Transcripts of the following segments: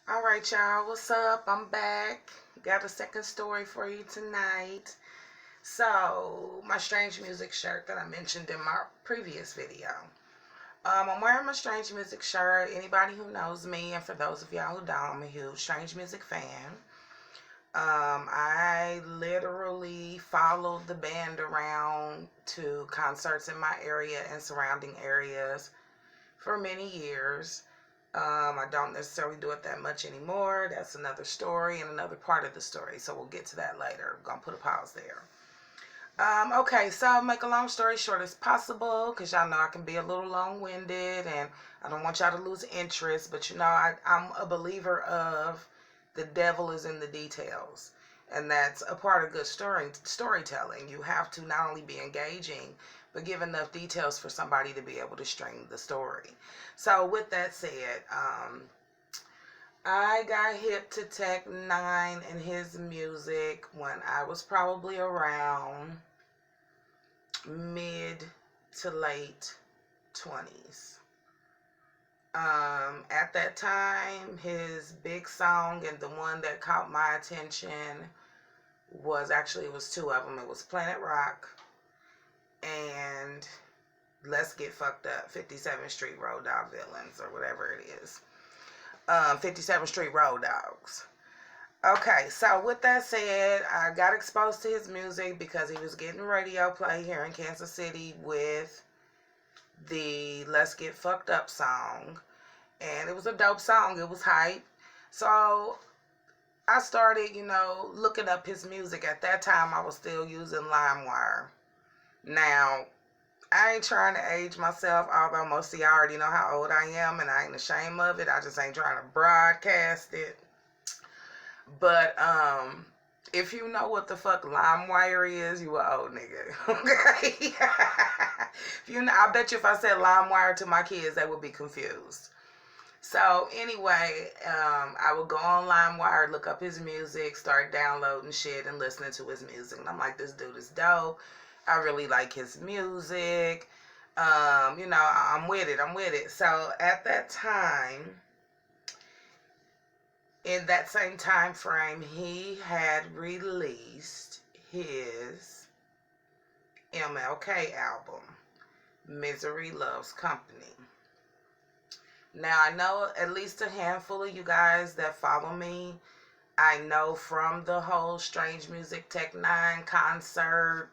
All right, y'all. What's up? I'm back. Got a second story for you tonight. So, my strange music shirt that I mentioned in my previous video. I'm wearing my strange music shirt. Anybody who knows me, and for those of y'all who don't, I'm a huge strange music fan. I literally followed the band around to concerts in my area and surrounding areas for many years. I don't necessarily do it that much anymore. That's another story and another part of the story. So we'll get to that later. I'm going to put a pause there. Okay, so I'll make a long story short as possible because y'all know I can be a little long-winded and I don't want y'all to lose interest. But you know, I'm a believer of the devil is in the details. And that's a part of good storytelling. You have to not only be engaging, but give enough details for somebody to be able to string the story. So with that said, I got hip to Tech N9ne and his music when I was probably around mid to late 20s. At that time, his big song and the one that caught my attention was actually, it was two of them. It was Planet Rock and Let's Get Fucked Up, 57th Street Road Dog Villains, or whatever it is. 57th Street Road Dogs. Okay, so with that said, I got exposed to his music because he was getting radio play here in Kansas City with the Let's Get Fucked Up song. And it was a dope song. It was hype. So I started, looking up his music. At that time, I was still using LimeWire. Now, I ain't trying to age myself, although most of y'all already know how old I am, and I ain't ashamed of it. I just ain't trying to broadcast it. But if you know what the fuck LimeWire is, you an old nigga. Okay? If you know, I bet you if I said LimeWire to my kids, they would be confused. So anyway, I would go on LimeWire, look up his music, start downloading shit and listening to his music. And I'm like, this dude is dope. I really like his music. I'm with it. So at that time, in that same time frame, he had released his MLK album, Misery Loves Company. Now, I know at least a handful of you guys that follow me, I know from the whole Strange Music Tech N9ne concert,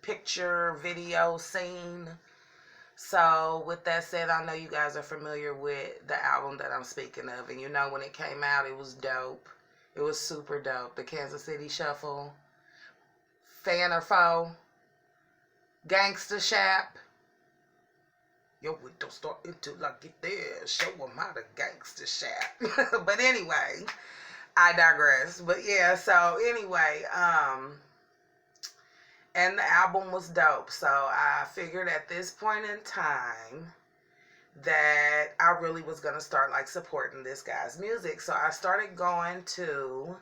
picture, video scene. So, with that said, I know you guys are familiar with the album that I'm speaking of. And when it came out, it was dope. It was super dope. The Kansas City Shuffle, Fan or Foe, Gangsta Shap. Yo, we don't start until I get there. Show them how to gangster shap. But anyway, I digress. But yeah, so anyway, and the album was dope. So I figured at this point in time that I really was going to start supporting this guy's music. So I started going to,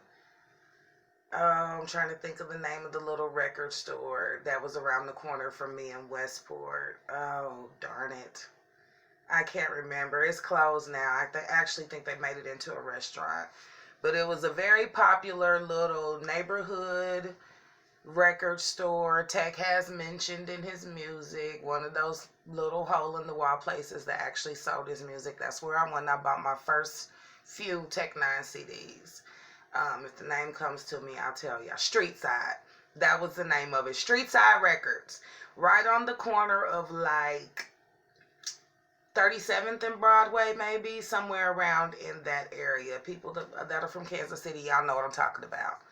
I'm trying to think of the name of the little record store that was around the corner from me in Westport. Oh, darn it. I can't remember. It's closed now. I actually think they made it into a restaurant. But it was a very popular little neighborhood record store. Tech has mentioned in his music, one of those little hole-in-the-wall places that actually sold his music. That's where I went. I bought my first few Tech N9ne CDs. If the name comes to me, I'll tell you. Street Side. That was the name of it. Street Side Records. Right on the corner of 37th and Broadway, maybe. Somewhere around in that area. People that are from Kansas City, y'all know what I'm talking about.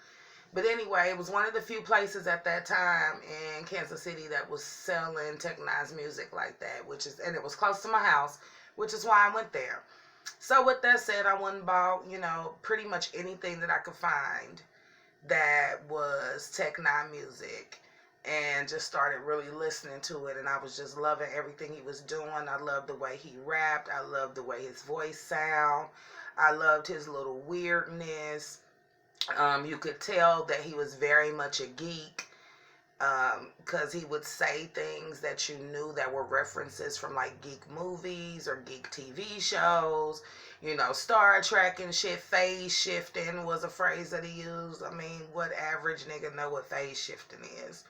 But anyway, it was one of the few places at that time in Kansas City that was selling Tech N9ne's music like that. And it was close to my house, which is why I went there. So with that said, I went and bought, pretty much anything that I could find that was Tech N9ne music and just started really listening to it. And I was just loving everything he was doing. I loved the way he rapped. I loved the way his voice sound. I loved his little weirdness. You could tell that he was very much a geek. Because he would say things that you knew that were references from like geek movies or geek TV shows, you know, Star Trek and shit. Phase shifting was a phrase that he used. I mean, what average nigga know what phase shifting is?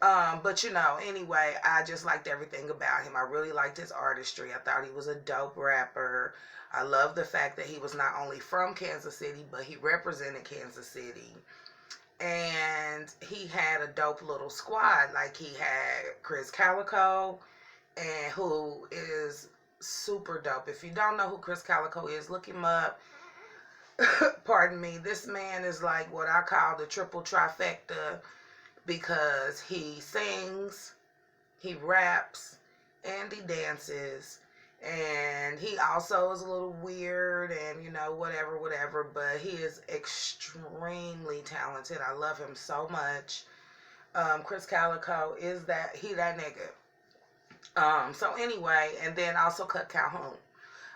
But you know, anyway, I just liked everything about him. I really liked his artistry. I thought he was a dope rapper. I love the fact that he was not only from Kansas City, but he represented Kansas City. And he had a dope little squad. Like, he had Chris Calico, and who is super dope. If you don't know who Chris Calico is, look him up. Pardon me. This man is like what I call the triple trifecta, because he sings, he raps, and he dances. And he also is a little weird and, you know, whatever, but he is extremely talented. I love him so much. Chris Calico is that nigga. So anyway, and then also Cut Calhoun.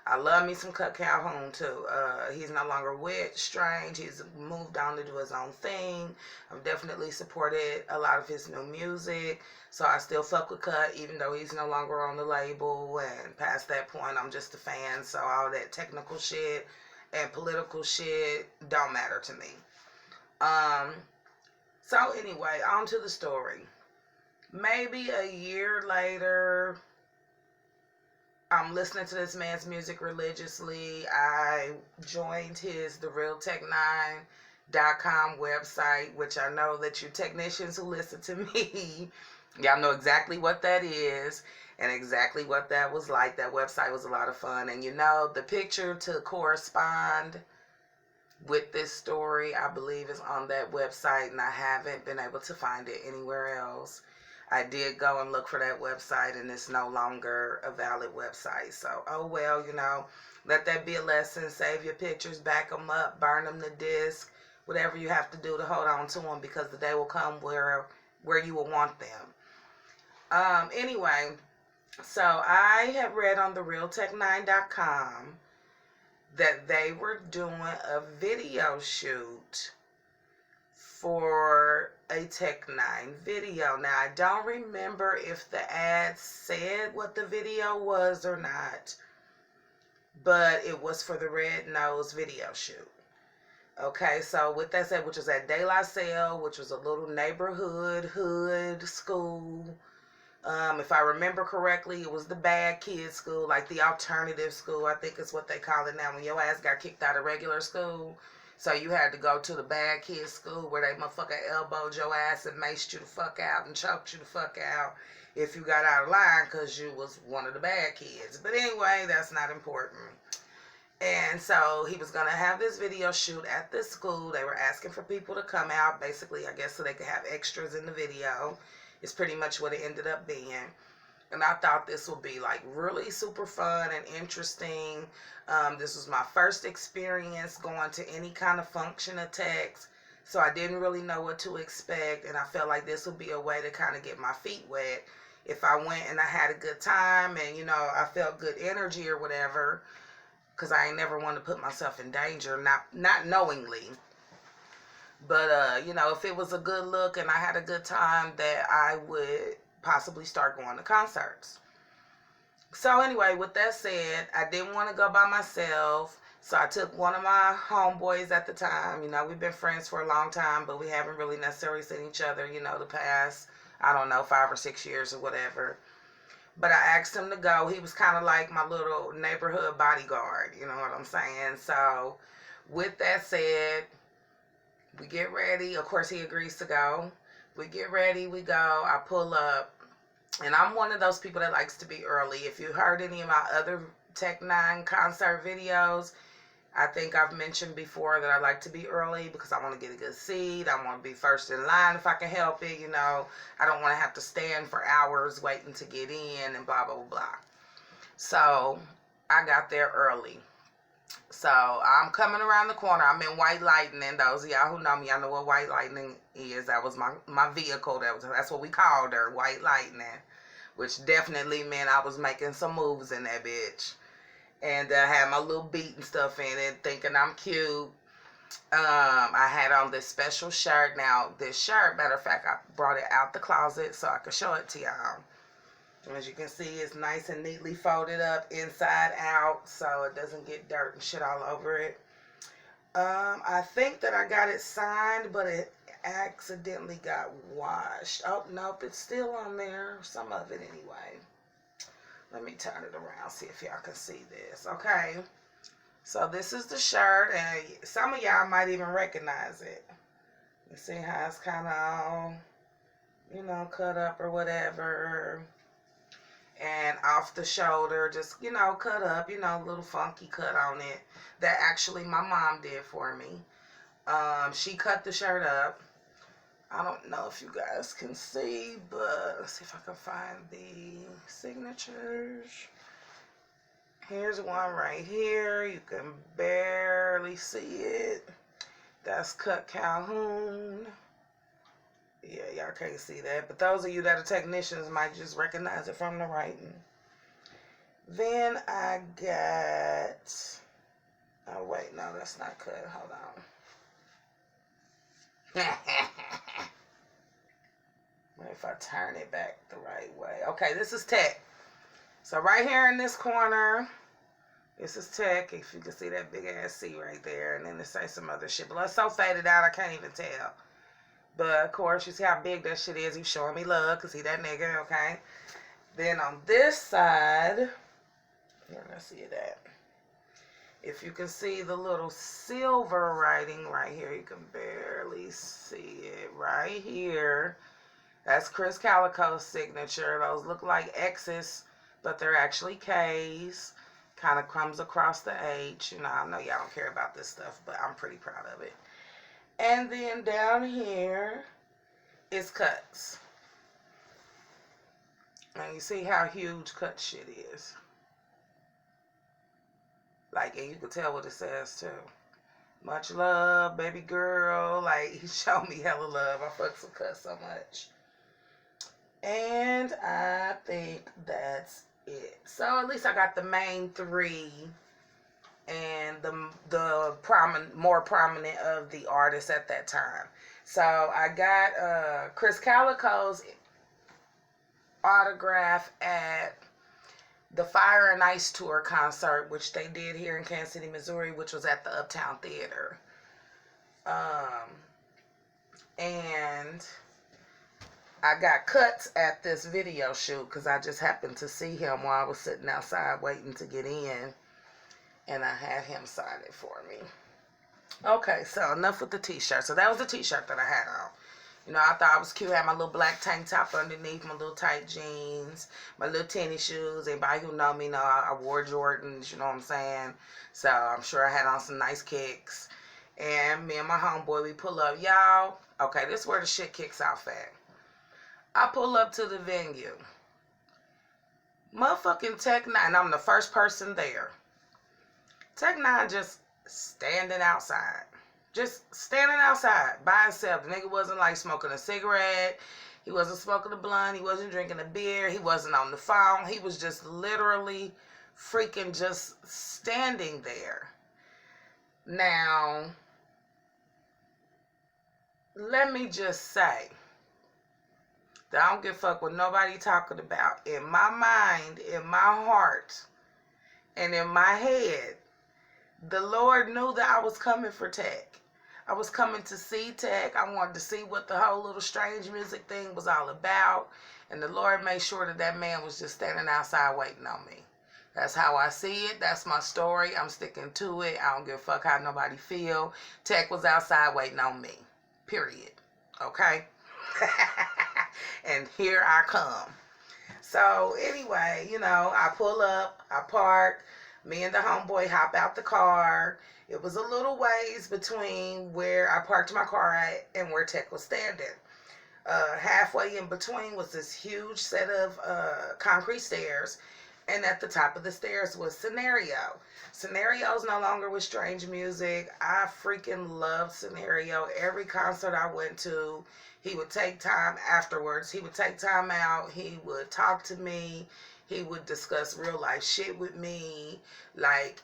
I love me some Cut Calhoun too. He's no longer with Strange. He's moved on to do his own thing. I've definitely supported a lot of his new music. So I still fuck with Cut, even though he's no longer on the label. And past that point, I'm just a fan. So all that technical shit and political shit don't matter to me. So anyway, on to the story. Maybe a year later, I'm listening to this man's music religiously. I joined his TheRealTech9ne.com website, which I know that you technicians who listen to me, y'all know exactly what that is and exactly what that was like. That website was a lot of fun. And you know, the picture to correspond with this story, I believe, is on that website, and I haven't been able to find it anywhere else. I did go and look for that website, and it's no longer a valid website. So, oh well, you know, let that be a lesson. Save your pictures, back them up, burn them to disk, whatever you have to do to hold on to them, because the day will come where you will want them. Anyway, so I had read on TheRealTech9ne.com that they were doing a video shoot for a Tech N9ne video. Now, I don't remember if the ad said what the video was or not, but it was for the Red Nose video shoot. Okay, so with that said, which was at De La Salle, which was a little neighborhood hood school. If I remember correctly, it was the bad kids school, like the alternative school, I think is what they call it now, when your ass got kicked out of regular school. So you had to go to the bad kids school where they motherfucker elbowed your ass and maced you the fuck out and choked you the fuck out if you got out of line because you was one of the bad kids. But anyway, that's not important. And so he was going to have this video shoot at this school. They were asking for people to come out, basically, I guess, so they could have extras in the video. It's pretty much what it ended up being. And I thought this would be like really super fun and interesting. This was my first experience going to any kind of function of Tech's, so I didn't really know what to expect, and I felt like this would be a way to kind of get my feet wet. If I went and I had a good time and, you know, I felt good energy or whatever, because I ain't never want to put myself in danger, not knowingly. But, you know, if it was a good look and I had a good time, that I would possibly start going to concerts. So anyway, with that said, I didn't want to go by myself, so I took one of my homeboys at the time. You know, we've been friends for a long time, but we haven't really necessarily seen each other, you know, the past, I don't know, 5 or 6 years or whatever. But I asked him to go. He was kind of like my little neighborhood bodyguard, you know what I'm saying? So with that said, we get ready. Of course, he agrees to go. We get ready, we go, I pull up, and I'm one of those people that likes to be early. If you heard any of my other Tech N9ne concert videos, I think I've mentioned before that I like to be early because I want to get a good seat. I want to be first in line if I can help it, you know. I don't want to have to stand for hours waiting to get in and blah, blah, blah. So I got there early. So I'm coming around the corner. I'm in White Lightning. Those of y'all who know me, y'all know what White Lightning is. That was my vehicle. That's what we called her, White Lightning, which definitely meant I was making some moves in that bitch. And I had my little beat and stuff in it, thinking I'm cute. I had on this special shirt. Now, this shirt, matter of fact, I brought it out the closet so I could show it to y'all. As you can see, it's nice and neatly folded up inside out so it doesn't get dirt and shit all over it. I think that I got it signed, but it accidentally got washed. Oh, nope, it's still on there. Some of it anyway. Let me turn it around, see if y'all can see this. Okay. So this is the shirt, and some of y'all might even recognize it. You see how it's kind of all, you know, cut up or whatever. And off the shoulder, just, you know, cut up, you know, a little funky cut on it. That actually my mom did for me. She cut the shirt up. I don't know if you guys can see, but let's see if I can find the signatures. Here's one right here. You can barely see it. That's Cut Calhoun. Yeah, y'all can't see that. But those of you that are technicians might just recognize it from the writing. Then I got... Oh, wait. No, that's not cut. Hold on. What if I turn it back the right way? Okay, this is Tech. So right here in this corner, this is Tech. If you can see that big ass C right there. And then it says some other shit. But it's so faded out, I can't even tell. But, of course, you see how big that shit is. He's showing me love because he that nigga, okay? Then on this side, where did I see it at? If you can see the little silver writing right here, you can barely see it right here. That's Chris Calico's signature. Those look like X's, but they're actually K's. Kind of comes across the H. You know, I know y'all don't care about this stuff, but I'm pretty proud of it. And then down here is cuts. And you see how huge cut shit is. Like, and you can tell what it says too. Much love, baby girl. Like, he showed me hella love. I fucks with Cut so much. And I think that's it. So at least I got the main three. And the more prominent of the artists at that time. So I got Chris Calico's autograph at the Fire and Ice Tour concert, which they did here in Kansas City, Missouri, which was at the Uptown Theater. And I got cuts at this video shoot because I just happened to see him while I was sitting outside waiting to get in. And I had him sign it for me. Okay, so enough with the t-shirt. So that was the t-shirt that I had on. You know, I thought it was cute. I had my little black tank top underneath, my little tight jeans, my little tennis shoes. Anybody who know me know I wore Jordans, you know what I'm saying? So I'm sure I had on some nice kicks. And me and my homeboy, we pull up. Y'all, okay, this is where the shit kicks off at. I pull up to the venue. Motherfucking Tech N9ne, I'm the first person there. Tech N9ne just standing outside. Just standing outside by himself. The nigga wasn't like smoking a cigarette. He wasn't smoking a blunt. He wasn't drinking a beer. He wasn't on the phone. He was just literally freaking just standing there. Now, let me just say that I don't give a fuck what nobody talking about. In my mind, in my heart, and in my head, the Lord knew that I was coming for Tech. I was coming to see Tech. I wanted to see what the whole little strange music thing was all about. And the Lord made sure that that man was just standing outside waiting on me. That's how I see it. That's my story. I'm sticking to it. I don't give a fuck how nobody feel. Tech was outside waiting on me. Period. Okay? And here I come. So anyway, you know, I pull up. I park. Me and the homeboy hop out the car. It was a little ways between where I parked my car at and where Tech was standing. Halfway in between was this huge set of concrete stairs. And at the top of the stairs was Scenario. Scenario's no longer with Strange Music. I freaking love Scenario. Every concert I went to, he would take time afterwards. He would take time out. He would talk to me. He would discuss real life shit with me. Like,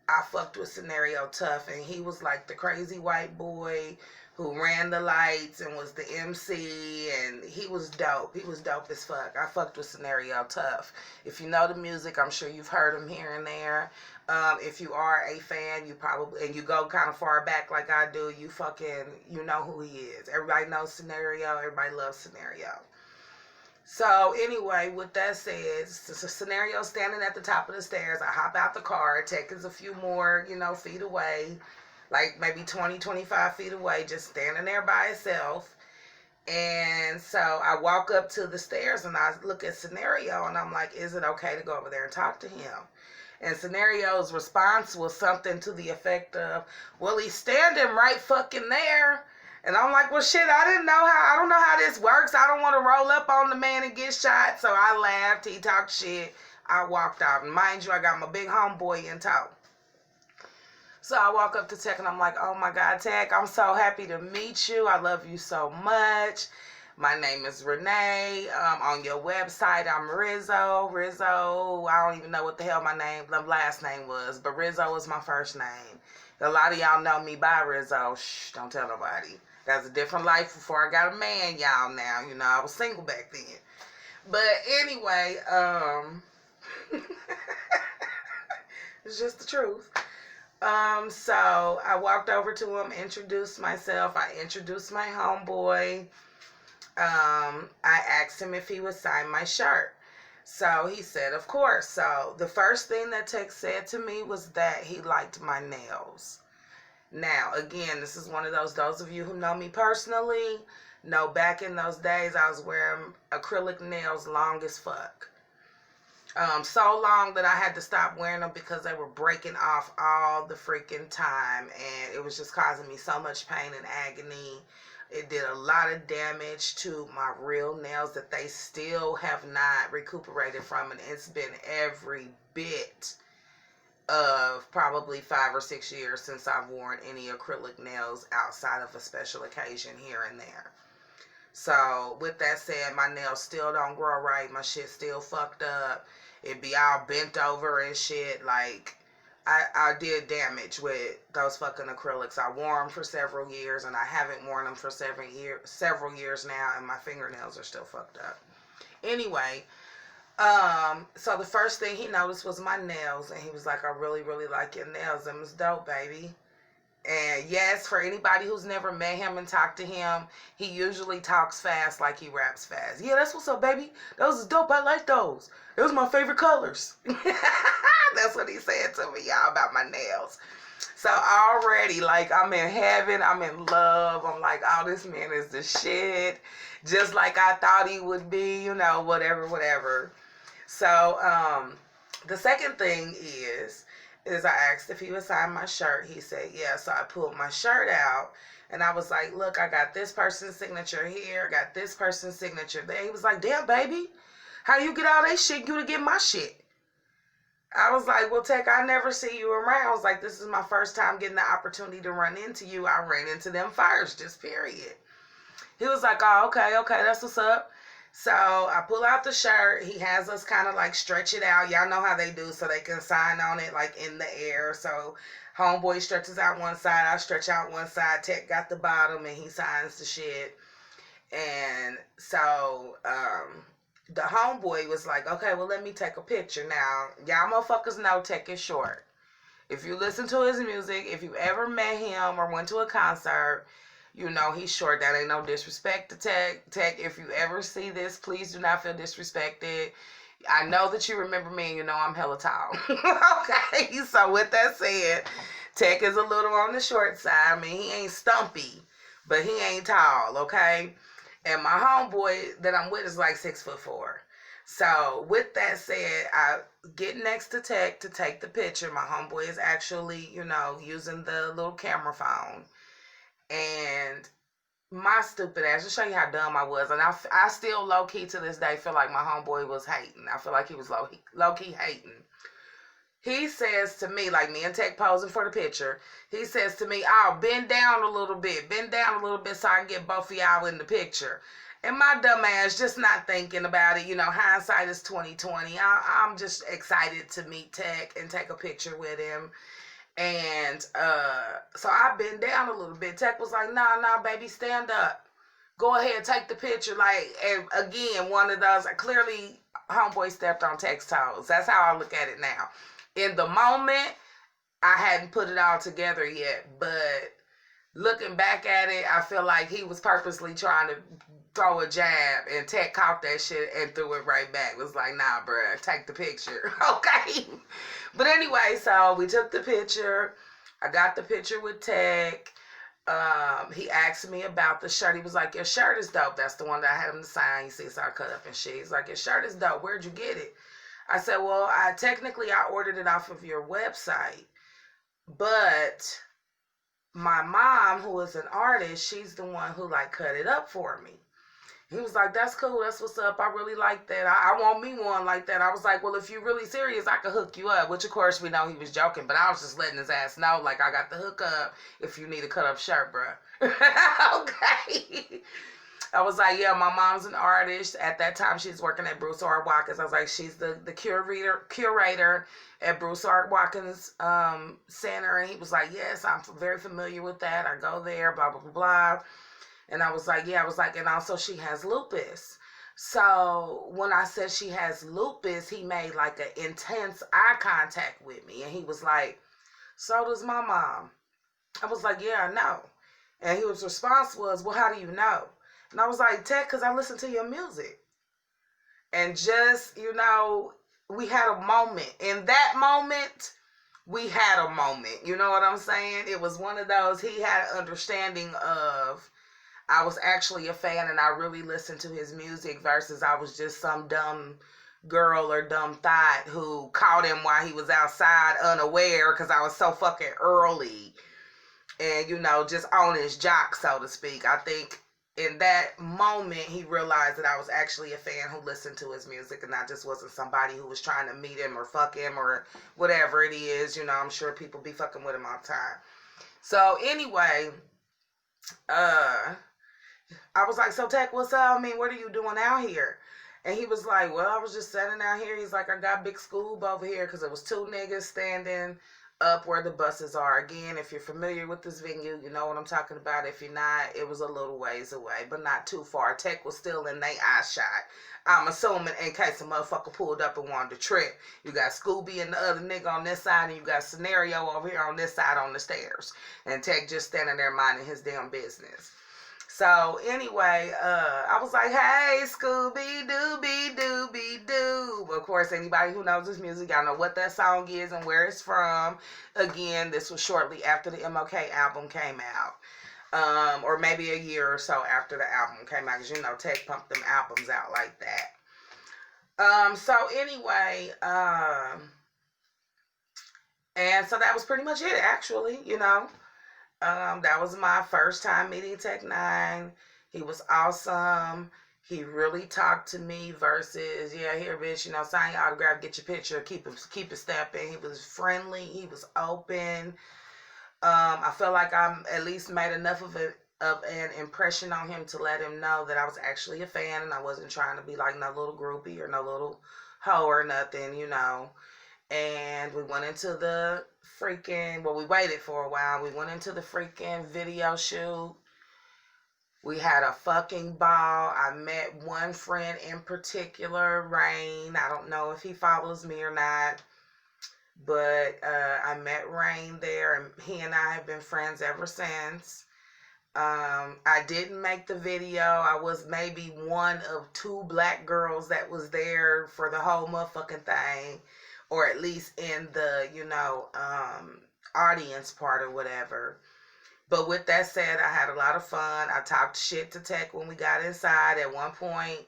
I fucked with Scenario tough, and he was like the crazy white boy who ran the lights and was the MC, and he was dope. He was dope as fuck. I fucked with Scenario tough. If you know the music, I'm sure you've heard him here and there. If you are a fan, you probably, and you go kind of far back like I do, you know who he is. Everybody knows Scenario. Everybody loves Scenario. So anyway, with that said, it's a Scenario standing at the top of the stairs. I hop out the car. Tech is a few more, feet away, like maybe 20, 25 feet away, just standing there by itself. And so I walk up to the stairs and I look at Scenario and I'm like, is it okay to go over there and talk to him? And Scenario's response was something to the effect of, well, he's standing right fucking there. And I'm like, well, shit, I don't know how this works. I don't want to roll up on the man and get shot. So I laughed. He talked shit. I walked off. And mind you, I got my big homeboy in tow. So I walk up to Tech and I'm like, oh my God, Tech, I'm so happy to meet you. I love you so much. My name is Renee. On your website, I'm Rizzo. I don't even know what the hell my last name was, but Rizzo is my first name. A lot of y'all know me by Rizzo. Shh, don't tell nobody. That's a different life before I got a man, y'all now. I was single back then. But anyway, it's just the truth. So I walked over to him, introduced myself. I introduced my homeboy. I asked him if he would sign my shirt. So he said, of course. So the first thing that Tech said to me was that he liked my nails. Now, again, this is one of those of you who know me personally, know back in those days I was wearing acrylic nails long as fuck. So long that I had to stop wearing them because they were breaking off all the freaking time, and it was just causing me so much pain and agony. It did a lot of damage to my real nails that they still have not recuperated from, and it's been every bit of probably 5 or 6 years since I've worn any acrylic nails outside of a special occasion here and there. So with that said, my nails still don't grow right. My shit still fucked up. It be all bent over and shit. Like, I did damage with those fucking acrylics. I wore them for several years, and I haven't worn them for several years now, and my fingernails are still fucked up. Anyway, so the first thing he noticed was my nails, and he was like, I really, really like your nails. Them is dope, baby. And yes, for anybody who's never met him and talked to him, he usually talks fast like he raps fast. Yeah, that's what's up, baby. Those is dope. I like those. Those are my favorite colors. That's what he said to me, y'all, about my nails. So already, like, I'm in heaven. I'm in love. I'm like, oh, this man is the shit. Just like I thought he would be, whatever. So the second thing is I asked if he would sign my shirt. He said, yeah. So I pulled my shirt out, and I was like, look, I got this person's signature here. I got this person's signature there. He was like, damn, baby, how you get all that shit? You to get my shit. I was like, well, Tech, I never see you around. I was like, this is my first time getting the opportunity to run into you. I ran into them first, just period. He was like, oh, okay, that's what's up. So I pull out the shirt. He has us kind of like stretch it out. Y'all know how they do, so they can sign on it like in the air. So homeboy stretches out one side. I stretch out one side. Tech got the bottom, and he signs the shit. And so the homeboy was like, okay, well, let me take a picture. Now, y'all motherfuckers know Tech is short. If you listen to his music, if you ever met him or went to a concert, you know he's short. That ain't no disrespect to Tech. Tech, if you ever see this, please do not feel disrespected. I know that you remember me, and you know I'm hella tall. Okay, so with that said, Tech is a little on the short side. I mean, he ain't stumpy, but he ain't tall, okay? And my homeboy that I'm with is like 6'4". So with that said, I get next to Tech to take the picture. My homeboy is actually, using the little camera phone. And my stupid ass, to show you how dumb I was, and I still low-key to this day feel like my homeboy was hating. I feel like he was low-key hating. He says to me, like me and Tech posing for the picture, he says to me, oh, bend down a little bit so I can get both of y'all in the picture. And my dumb ass just not thinking about it. Hindsight is 20/20. I'm just excited to meet Tech and take a picture with him. And so I bent down a little bit. Tech was like, nah, baby, stand up. Go ahead, take the picture. Like, and again, one of those, clearly homeboy stepped on Tech's toes. That's how I look at it now. In the moment, I hadn't put it all together yet, but looking back at it, I feel like he was purposely trying to throw a jab, and Tech caught that shit and threw it right back. It was like, nah, bruh, take the picture. Okay. But anyway, so we took the picture. I got the picture with Tech. He asked me about the shirt. He was like, your shirt is dope. That's the one that I had him to sign. You see, so I cut up and shit. He's like, your shirt is dope. Where'd you get it? I said, well, I ordered it off of your website. But my mom, who is an artist, she's the one who like cut it up for me. He was like, that's cool. That's what's up. I really like that. I want me one like that. I was like, well, if you're really serious, I could hook you up. Which, of course, we know he was joking. But I was just letting his ass know, like, I got the hook up if you need a cut-up shirt, bro. Okay. I was like, yeah, my mom's an artist. At that time, she's working at Bruce R. Watkins. I was like, she's the curator at Bruce R. Watkins Center. And he was like, yes, I'm very familiar with that. I go there, blah, blah, blah, blah. And I was like, yeah, I was like, and also she has lupus. So when I said she has lupus, he made like an intense eye contact with me. And he was like, so does my mom. I was like, yeah, I know. And his response was, well, how do you know? And I was like, Tech, because I listen to your music. And just, you know, we had a moment. In that moment, we had a moment. You know what I'm saying? It was one of those, he had an understanding of, I was actually a fan and I really listened to his music versus I was just some dumb girl or dumb thought who caught him while he was outside unaware because I was so fucking early and, you know, just on his jock, so to speak. I think in that moment he realized that I was actually a fan who listened to his music and I just wasn't somebody who was trying to meet him or fuck him or whatever it is. You know, I'm sure people be fucking with him all the time. So anyway, I was like, so Tech, what's up? I mean, what are you doing out here? And he was like, well, I was just standing out here. He's like, I got Big Scoob over here because it was two niggas standing up where the buses are. Again, if you're familiar with this venue, you know what I'm talking about. If you're not, it was a little ways away, but not too far. Tech was still in their eye shot. I'm assuming in case a motherfucker pulled up and wanted to trip. You got Scooby and the other nigga on this side, and you got Scenario over here on this side on the stairs. And Tech just standing there minding his damn business. So anyway, I was like, hey, Scooby-Dooby-Dooby-Doo. Of course, anybody who knows this music, y'all know what that song is and where it's from. Again, this was shortly after the MOK album came out. Or maybe a year or so after the album came out. Because, you know, Tech pumped them albums out like that. So anyway, and so that was pretty much it, actually, you know. That was my first time meeting Tech N9ne. He was awesome. He really talked to me versus, yeah, here, bitch, you know, sign your autograph, get your picture, keep it stepping. He was friendly. He was open. I felt like I at least made enough of an impression on him to let him know that I was actually a fan and I wasn't trying to be like no little groupie or no little hoe or nothing, you know. And we went into the freaking, well, we waited for a while. We went into the freaking video shoot. We had a fucking ball. I met one friend in particular, Rain. I don't know if he follows me or not. But I met Rain there, and he and I have been friends ever since. I didn't make the video. I was maybe one of two black girls that was there for the whole motherfucking thing. Or at least in the, you know, audience part or whatever. But with that said, I had a lot of fun. I talked shit to Tech when we got inside. At one point,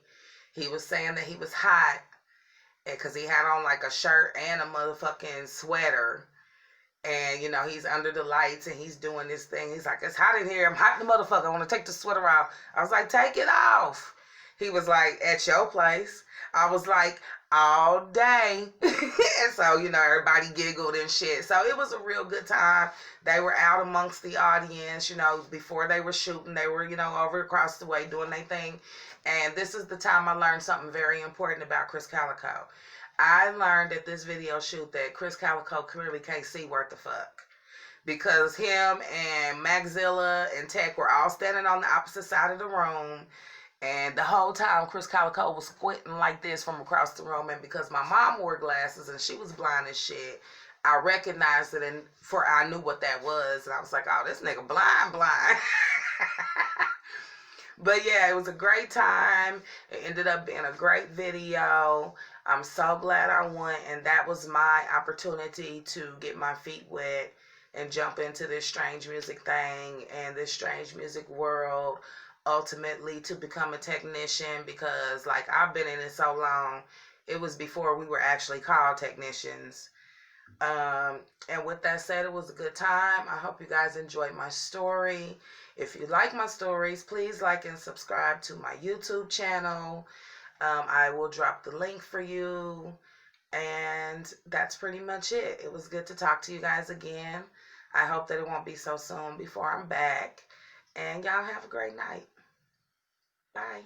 he was saying that he was hot because he had on like a shirt and a motherfucking sweater. And, you know, he's under the lights and he's doing this thing. He's like, it's hot in here. I'm hot in the motherfucker. I want to take the sweater off. I was like, take it off. He was like, at your place. I was like, all day. And so, you know, everybody giggled and shit. So it was a real good time. They were out amongst the audience, you know, before they were shooting. They were, you know, over across the way doing their thing. And this is the time I learned something very important about Chris Calico. I learned at this video shoot that Chris Calico clearly can't see worth the fuck. because him and Maxilla and Tech were all standing on the opposite side of the room. And the whole time, Chris Calico was squinting like this from across the room. And because my mom wore glasses and she was blind as shit, I recognized it, and I knew what that was. And I was like, oh, this nigga blind. But yeah, it was a great time. It ended up being a great video. I'm so glad I went, and that was my opportunity to get my feet wet and jump into this strange music thing and this strange music world, ultimately to become a technician, because like I've been in it so long. It was before we were actually called technicians. And with that said, it was a good time. I hope you guys enjoyed my story. If you like my stories, please like and subscribe to my YouTube channel. I will drop the link for you. And that's pretty much it. It was good to talk to you guys again. I hope that it won't be so soon before I'm back. And y'all have a great night. Bye.